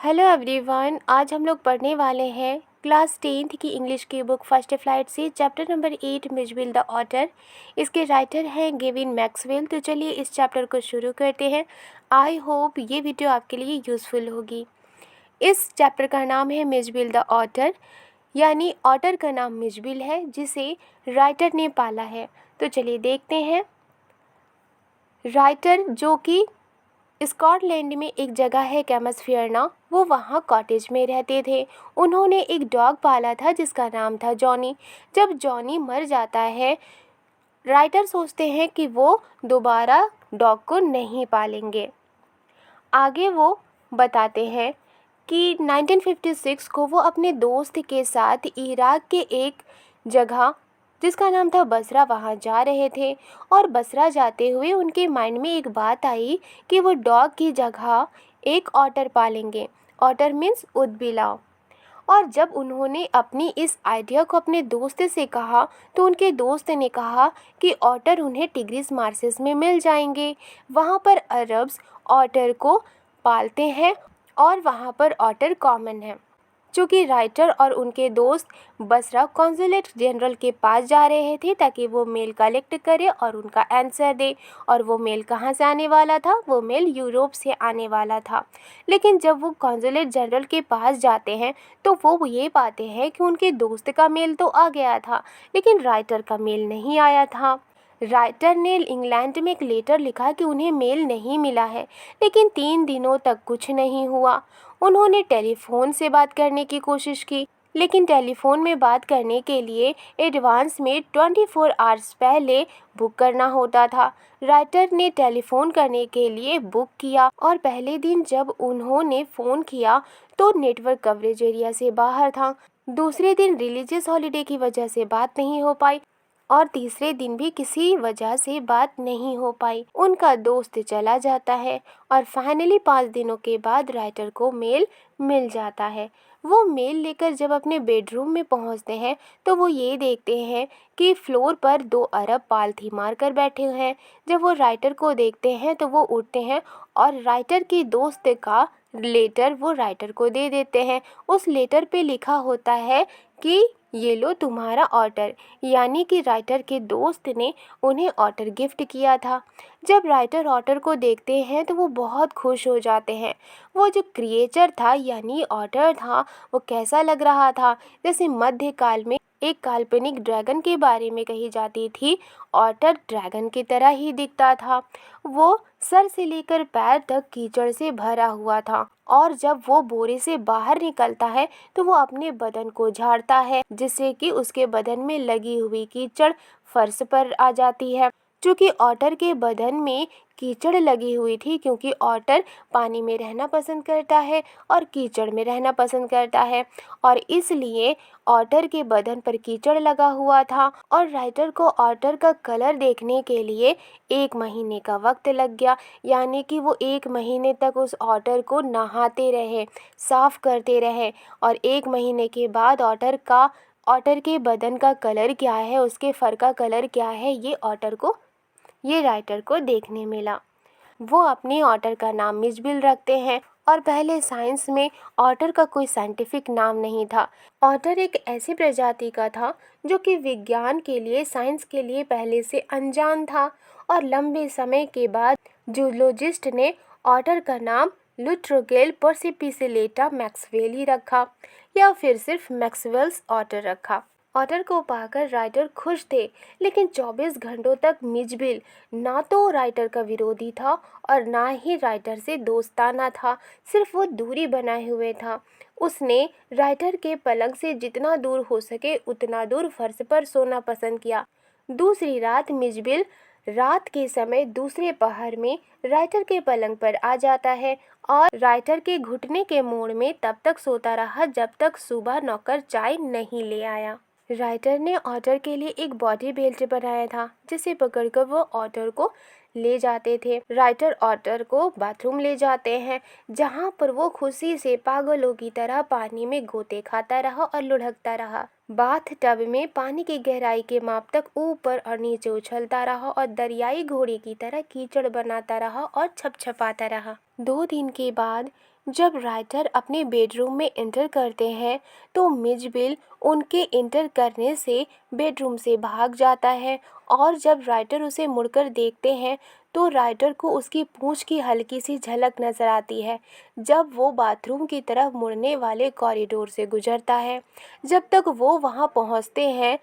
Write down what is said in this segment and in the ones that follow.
Hello everyone, आज हम लोग पढ़ने वाले हैं क्लास 10th की इंग्लिश की बुक फर्स्ट फ्लाइट से chapter number 8 Mijbil the otter. इसके राइटर हैं गेविन मैक्सवेल। तो चलिए इस चैप्टर को शुरू करते हैं। आई होप ये वीडियो आपके लिए यूज़फुल होगी। इस चैप्टर का नाम है मिजबिल द ऑटर, यानी ऑटर का नाम मिजबिल है जिसे राइटर ने पाला है। तो चलिए देखते हैं। राइटर, जो कि स्कॉटलैंड में एक जगह है कैम्सफेयरना, वो वहाँ कॉटेज में रहते थे। उन्होंने एक डॉग पाला था जिसका नाम था जॉनी। जब जॉनी मर जाता है, राइटर सोचते हैं कि वो दोबारा डॉग को नहीं पालेंगे। आगे वो बताते हैं कि 1956 को वो अपने दोस्त के साथ इराक के एक जगह जिसका नाम था बसरा वहाँ जा रहे थे। और बसरा जाते हुए उनके माइंड में एक बात आई कि वो डॉग की जगह एक ऑटर पालेंगे। ऑटर मीन्स ऊदबिलाव। और जब उन्होंने अपनी इस आइडिया को अपने दोस्त से कहा तो उनके दोस्त ने कहा कि ऑटर उन्हें टिग्रिस मार्सेस में मिल जाएंगे। वहाँ पर अरब्स ऑटर को पालते हैं और वहाँ पर ऑटर कॉमन है। चूँकि राइटर और उनके दोस्त बसरा कॉन्सुलेट जनरल के पास जा रहे थे ताकि वो मेल कलेक्ट करे और उनका आंसर दे। और वो मेल कहाँ से आने वाला था? वो मेल यूरोप से आने वाला था। लेकिन जब वो कॉन्सुलेट जनरल के पास जाते हैं तो वो ये पाते हैं कि उनके दोस्त का मेल तो आ गया था, लेकिन राइटर का मेल नहीं आया था। राइटर ने इंग्लैंड में एक लेटर लिखा कि उन्हें मेल नहीं मिला है, लेकिन 3 दिनों तक कुछ नहीं हुआ। उन्होंने टेलीफोन से बात करने की कोशिश की, लेकिन टेलीफोन में बात करने के लिए एडवांस में 24 आवर्स पहले बुक करना होता था। राइटर ने टेलीफोन करने के लिए बुक किया और पहले दिन जब उन्होंने फ़ोन किया तो नेटवर्क कवरेज एरिया से बाहर था। दूसरे दिन रिलीजियस हॉलीडे की वजह से बात नहीं हो पाई और तीसरे दिन भी किसी वजह से बात नहीं हो पाई। उनका दोस्त चला जाता है और फाइनली 5 दिनों के बाद राइटर को मेल मिल जाता है। वो मेल लेकर जब अपने बेडरूम में पहुंचते हैं तो वो ये देखते हैं कि फ्लोर पर 2 अरब पालथी मार कर बैठे हैं। जब वो राइटर को देखते हैं तो वो उठते हैं और राइटर के दोस्त का लेटर वो राइटर को दे देते हैं। उस लेटर पे लिखा होता है कि ये लो तुम्हारा ऑर्डर, यानी कि राइटर के दोस्त ने उन्हें ऑर्डर गिफ्ट किया था। जब राइटर ऑर्डर को देखते हैं तो वो बहुत खुश हो जाते हैं। वो जो क्रिएचर था यानी ऑर्डर था, वो कैसा लग रहा था? जैसे मध्यकाल में एक काल्पनिक ड्रैगन के बारे में कही जाती थी, ऑटर ड्रैगन की तरह ही दिखता था। वो सर से लेकर पैर तक कीचड़ से भरा हुआ था और जब वो बोरे से बाहर निकलता है तो वो अपने बदन को झाड़ता है जिससे कि उसके बदन में लगी हुई कीचड़ फर्श पर आ जाती है। चूँकि ऑटर के बदन में कीचड़ लगी हुई थी, क्योंकि ऑटर पानी में रहना पसंद करता है और कीचड़ में रहना पसंद करता है, और इसलिए ऑटर के बदन पर कीचड़ लगा हुआ था। और राइटर को ऑटर का कलर देखने के लिए 1 महीने का वक्त लग गया, यानी कि वो 1 महीने तक उस ऑटर को नहाते रहे, साफ करते रहे। और 1 महीने के बाद ऑटर के बदन का कलर क्या है, उसके फर का कलर क्या है, ये राइटर को देखने मिला। वो अपने ऑटर का नाम मिजबिल रखते हैं और पहले साइंस में ऑटर का कोई साइंटिफिक नाम नहीं था। ऑटर एक ऐसी प्रजाति का था जो कि विज्ञान के लिए, साइंस के लिए पहले से अनजान था। और लंबे समय के बाद जूलॉजिस्ट ने ऑटर का नाम लुट्रोगेल पर्सिपिसिलेटा मैक्सवेल ही रखा, या फिर सिर्फ मैक्सवेल्स ऑटर रखा। ऑटर को पाकर राइटर खुश थे, लेकिन 24 घंटों तक मिजबिल ना तो राइटर का विरोधी था और ना ही राइटर से दोस्ताना था, सिर्फ वो दूरी बनाए हुए था। उसने राइटर के पलंग से जितना दूर हो सके उतना दूर फर्श पर सोना पसंद किया। दूसरी रात मिजबिल रात के समय दूसरे पहर में राइटर के पलंग पर आ जाता है और राइटर के घुटने के मोड़ में तब तक सोता रहा जब तक सुबह नौकर चाय नहीं ले आया। राइटर ने ऑटर के लिए एक बॉडी बेल्ट बनाया था जिसे पकड़कर वो ऑटर को ले जाते थे। राइटर ऑटर को बाथरूम ले जाते हैं जहाँ पर वो खुशी से पागलों की तरह पानी में गोते खाता रहा और लुढ़कता रहा। बाथ टब में पानी की गहराई के माप तक ऊपर और नीचे उछलता रहा और दरियाई घोड़े की तरह कीचड़ बनाता रहा और छपछपाता रहा। 2 दिन के बाद जब राइटर अपने बेडरूम में एंटर करते हैं तो मिजबिल उनके एंटर करने से बेडरूम से भाग जाता है और जब राइटर उसे मुड़कर देखते हैं तो राइटर को उसकी पूंछ की हल्की सी झलक नजर आती है जब वो बाथरूम की तरफ मुड़ने वाले कॉरिडोर से गुजरता है। जब तक वो वहाँ पहुँचते हैं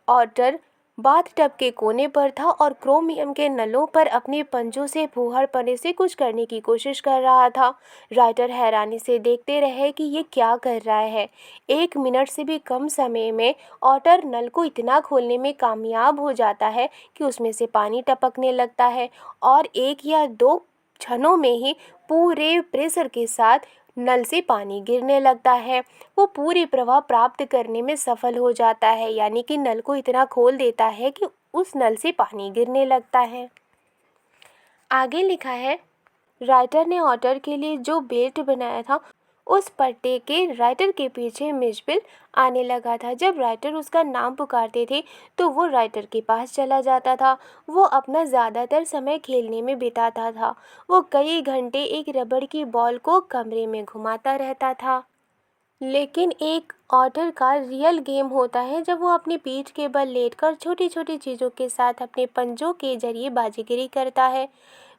ऑटर बाथटब के कोने पर था और क्रोमियम के नलों पर अपने पंजों से फूहड़ पने से कुछ करने की कोशिश कर रहा था। राइटर हैरानी से देखते रहे कि ये क्या कर रहा है। 1 मिनट से भी कम समय में ऑटर नल को इतना खोलने में कामयाब हो जाता है कि उसमें से पानी टपकने लगता है और 1 या 2 क्षणों में ही पूरे प्रेशर के साथ नल से पानी गिरने लगता है। वो पूरी प्रवाह प्राप्त करने में सफल हो जाता है, यानी कि नल को इतना खोल देता है कि उस नल से पानी गिरने लगता है। आगे लिखा है, राइटर ने ऑटर के लिए जो बेल्ट बनाया था उस पट्टे के राइटर के पीछे मिजबिल आने लगा था। जब राइटर उसका नाम पुकारते थे तो वो राइटर के पास चला जाता था। वो अपना ज़्यादातर समय खेलने में बिताता था। वो कई घंटे एक रबड़ की बॉल को कमरे में घुमाता रहता था। लेकिन एक ऑटर का रियल गेम होता है जब वो अपनी पीठ के बल लेटकर छोटी छोटी चीज़ों के साथ अपने पंजों के जरिए बाजीगरी करता है।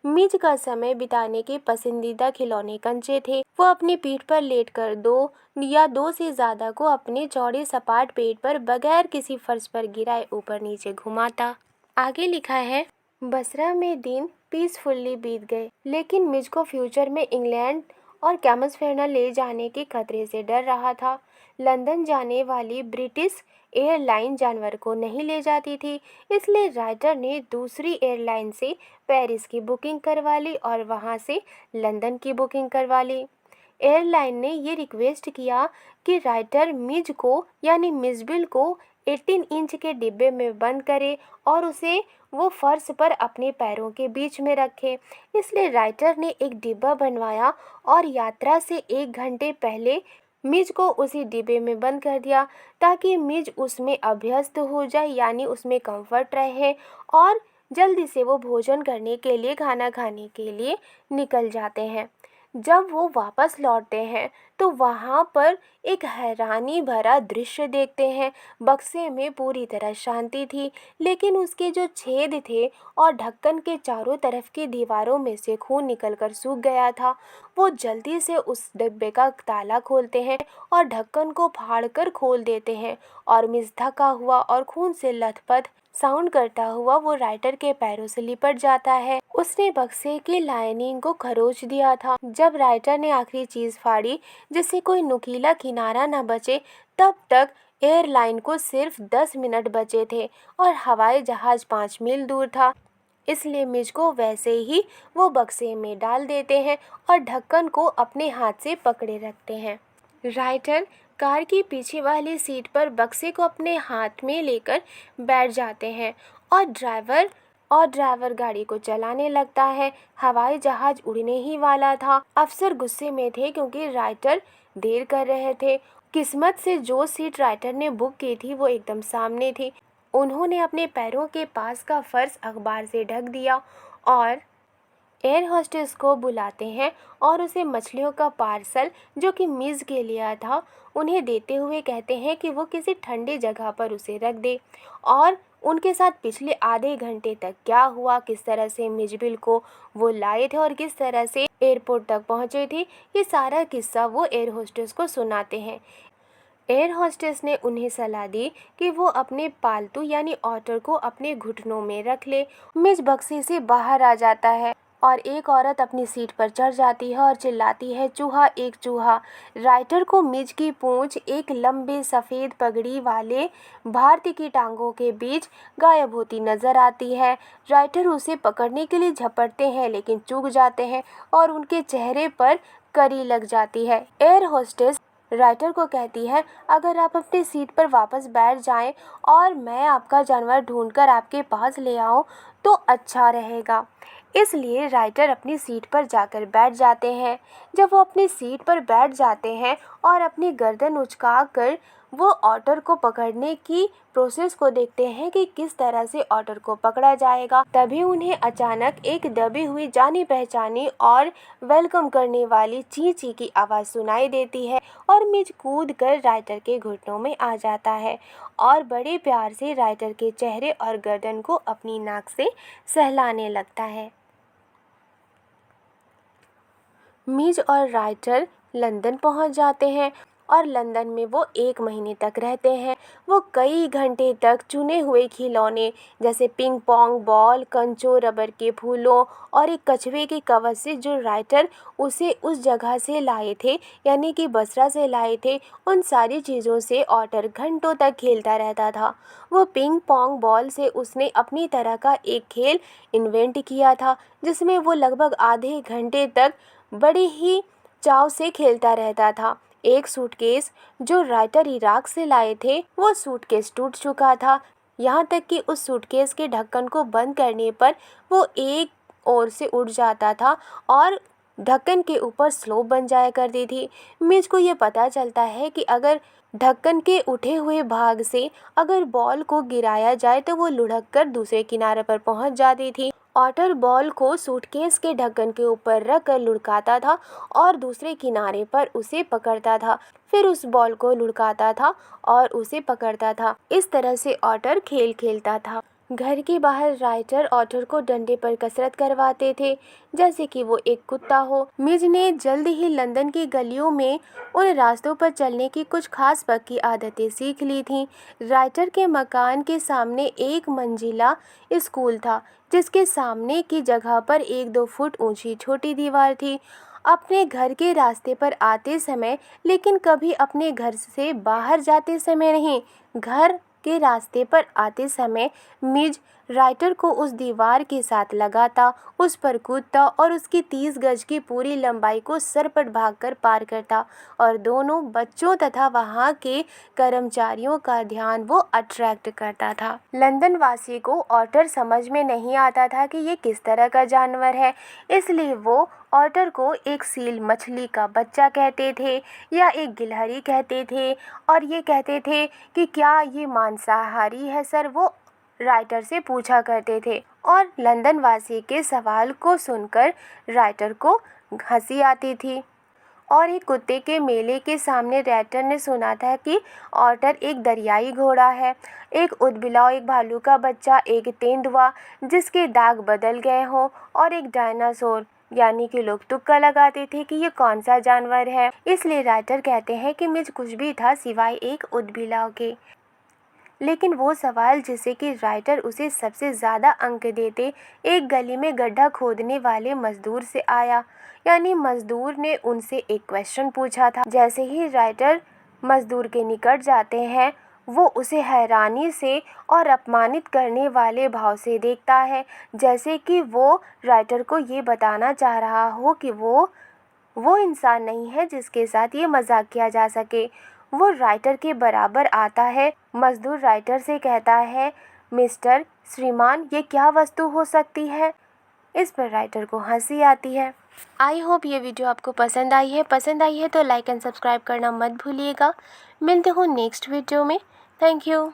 मिज का समय बिताने के पसंदीदा खिलौने कंचे थे। वो अपनी पीठ पर लेटकर 2 से ज़्यादा को अपने चौड़े सपाट पेट पर बगैर किसी फर्श पर गिराए ऊपर नीचे घुमाता। आगे लिखा है, बसरा में दिन पीसफुल्ली बीत गए, लेकिन मिज को फ्यूचर में इंग्लैंड और कैमसफेरना ले जाने के खतरे से डर रहा था। लंदन जाने वाली ब्रिटिश एयरलाइन जानवर को नहीं ले जाती थी, इसलिए राइटर ने दूसरी एयरलाइन से पेरिस की बुकिंग करवा ली और वहां से लंदन की बुकिंग करवा ली। एयरलाइन ने ये रिक्वेस्ट किया कि राइटर मिज को यानी मिजबिल को 18 इंच के डिब्बे में बंद करे और उसे वो फर्श पर अपने पैरों के बीच में रखे। इसलिए राइटर ने एक डिब्बा बनवाया और यात्रा से 1 घंटे पहले मिज को उसी डिब्बे में बंद कर दिया ताकि मिज उसमें अभ्यस्त हो जाए, यानी उसमें कंफर्ट रहे और जल्दी से वो भोजन करने के लिए खाना खाने के लिए निकल जाते हैं। जब वो वापस लौटते हैं तो वहाँ पर एक हैरानी भरा दृश्य देखते हैं। बक्से में पूरी तरह शांति थी, लेकिन उसके जो छेद थे और ढक्कन के चारों तरफ की दीवारों में से खून निकलकर सूख गया था। वो जल्दी से उस डिब्बे का ताला खोलते हैं और ढक्कन को फाड़कर खोल देते हैं और मिस थका हुआ और खून से लथपथ साउंड करता हुआ वो राइटर के पैरों से लिपट जाता है। उसने बक्से की लाइनिंग को खरोच दिया था। जब राइटर ने आखिरी चीज फाड़ी जिससे कोई नुकीला किनारा न बचे, तब तक एयरलाइन को सिर्फ 10 मिनट बचे थे और हवाई जहाज 5 मील दूर था। इसलिए मिज को वैसे ही वो बक्से में डाल देते हैं और ढक्कन को अपने हाथ से पकड़े रखते हैं। राइटर कार की पीछे वाली सीट पर बक्से को अपने हाथ में लेकर बैठ जाते हैं और ड्राइवर गाड़ी को चलाने लगता है। हवाई जहाज उड़ने ही वाला था। अफसर गुस्से में थे क्योंकि राइटर देर कर रहे थे। किस्मत से जो सीट राइटर ने बुक की थी वो एकदम सामने थी। उन्होंने अपने पैरों के पास का फर्श अखबार से ढक दिया और एयर होस्टेस को बुलाते हैं और उसे मछलियों का पार्सल जो कि मिज के लिए था उन्हें देते हुए कहते हैं कि वो किसी ठंडी जगह पर उसे रख दे और उनके साथ पिछले आधे घंटे तक क्या हुआ, किस तरह से मिजबिल को वो लाए थे और किस तरह से एयरपोर्ट तक पहुंचे थे, ये सारा किस्सा वो एयर होस्टेस को सुनाते हैं। एयर होस्टेस ने उन्हें सलाह दी कि वो अपने पालतू यानी ऑटर को अपने घुटनों में रख ले। मिज बक्से से बाहर आ जाता है और एक औरत अपनी सीट पर चढ़ जाती है और चिल्लाती है, चूहा एक चूहा। राइटर को मिज की पूंछ एक लंबे सफ़ेद पगड़ी वाले भारती की टांगों के बीच गायब होती नजर आती है। राइटर उसे पकड़ने के लिए झपटते हैं लेकिन चूक जाते हैं और उनके चेहरे पर करी लग जाती है। एयर होस्टेस राइटर को कहती है, अगर आप अपनी सीट पर वापस बैठ जाएं और मैं आपका जानवर ढूंढकर आपके पास ले आऊं तो अच्छा रहेगा। इसलिए राइटर अपनी सीट पर जाकर बैठ जाते हैं। जब वो अपनी सीट पर बैठ जाते हैं और अपनी गर्दन उचका कर वो ऑटर को पकड़ने की प्रोसेस को देखते हैं कि किस तरह से ऑटर को पकड़ा जाएगा। तभी उन्हें अचानक एक दबी हुई जानी पहचानी और वेलकम करने वाली ची ची की आवाज़ सुनाई देती है और मिज कूद कर राइटर के घुटनों में आ जाता है और बड़े प्यार से राइटर के चेहरे और गर्दन को अपनी नाक से सहलाने लगता है। मिज और राइटर लंदन पहुंच जाते हैं और लंदन में वो 1 महीने तक रहते हैं। वो कई घंटे तक चुने हुए खिलौने जैसे पिंग पोंग बॉल, कंचों, रबर के फूलों और एक कछुए के कवच से जो राइटर उसे उस जगह से लाए थे, यानी कि बसरा से लाए थे, उन सारी चीज़ों से ऑटर घंटों तक खेलता रहता था। वो पिंग पोंग बॉल से उसने अपनी तरह का एक खेल इन्वेंट किया था जिसमें वो लगभग आधे घंटे तक बड़े ही चाव से खेलता रहता था। एक सूटकेस जो राइटर इराक से लाए थे, वो सूटकेस टूट चुका था, यहाँ तक कि उस सूटकेस के ढक्कन को बंद करने पर वो एक ओर से उड़ जाता था और ढक्कन के ऊपर स्लोप बन जाया करती थी। मिज को ये पता चलता है कि अगर ढक्कन के उठे हुए भाग से अगर बॉल को गिराया जाए तो वो लुढ़क कर दूसरे किनारे पर पहुंच जाती थी। ऑटर बॉल को सूटकेस के ढक्कन के ऊपर रख कर लुढ़काता था और दूसरे किनारे पर उसे पकड़ता था, फिर उस बॉल को लुढ़काता था और उसे पकड़ता था। इस तरह से ऑटर खेल खेलता था। घर के बाहर राइटर ऑटर को डंडे पर कसरत करवाते थे जैसे कि वो एक कुत्ता हो। मिज ने जल्द ही लंदन की गलियों में उन रास्तों पर चलने की कुछ खास पक्की आदतें सीख ली थीं। राइटर के मकान के सामने एक मंजिला स्कूल था जिसके सामने की जगह पर 1-2 फुट ऊंची छोटी दीवार थी। अपने घर के रास्ते पर आते समय, लेकिन कभी अपने घर से बाहर जाते समय नहीं, घर के रास्ते पर आते समय मिज राइटर को उस दीवार के साथ लगाता, उस पर कूदता और उसकी 30 गज की पूरी लंबाई को सरपट भागकर पार करता और दोनों बच्चों तथा वहां के कर्मचारियों का ध्यान वो अट्रैक्ट करता था। लंदन वासी को ऑटर समझ में नहीं आता था कि ये किस तरह का जानवर है, इसलिए वो ऑटर को एक सील मछली का बच्चा कहते थे या एक गिलहरी कहते थे और ये कहते थे कि क्या ये मांसाहारी है सर, वो राइटर से पूछा करते थे। और लंदन वासी के सवाल को सुनकर राइटर को हंसी आती थी। और एक कुत्ते के मेले के सामने राइटर ने सुना था कि ऑटर एक दरियाई घोड़ा है, एक उदबिलाव, एक भालू का बच्चा, एक तेंदुआ जिसके दाग बदल गए हों और एक डायनासोर, यानी कि लोग तुक्का लगाते थे कि ये कौन सा जानवर है। इसलिए राइटर कहते हैं कि मिज कुछ भी था सिवाय एक उदबिलाव के। लेकिन वो सवाल जिसे कि राइटर उसे सबसे ज़्यादा अंक देते एक गली में गड्ढा खोदने वाले मजदूर से आया, यानी मजदूर ने उनसे एक क्वेश्चन पूछा था। जैसे ही राइटर मजदूर के निकट जाते हैं वो उसे हैरानी से और अपमानित करने वाले भाव से देखता है, जैसे कि वो राइटर को ये बताना चाह रहा हो कि वो इंसान नहीं है जिसके साथ ये मजाक किया जा सके। वो राइटर के बराबर आता है। मजदूर राइटर से कहता है, मिस्टर श्रीमान, ये क्या वस्तु हो सकती है? इस पर राइटर को हंसी आती है। आई होप ये वीडियो आपको पसंद आई है तो लाइक एंड सब्सक्राइब करना मत भूलिएगा। मिलते हो नेक्स्ट वीडियो में। Thank you.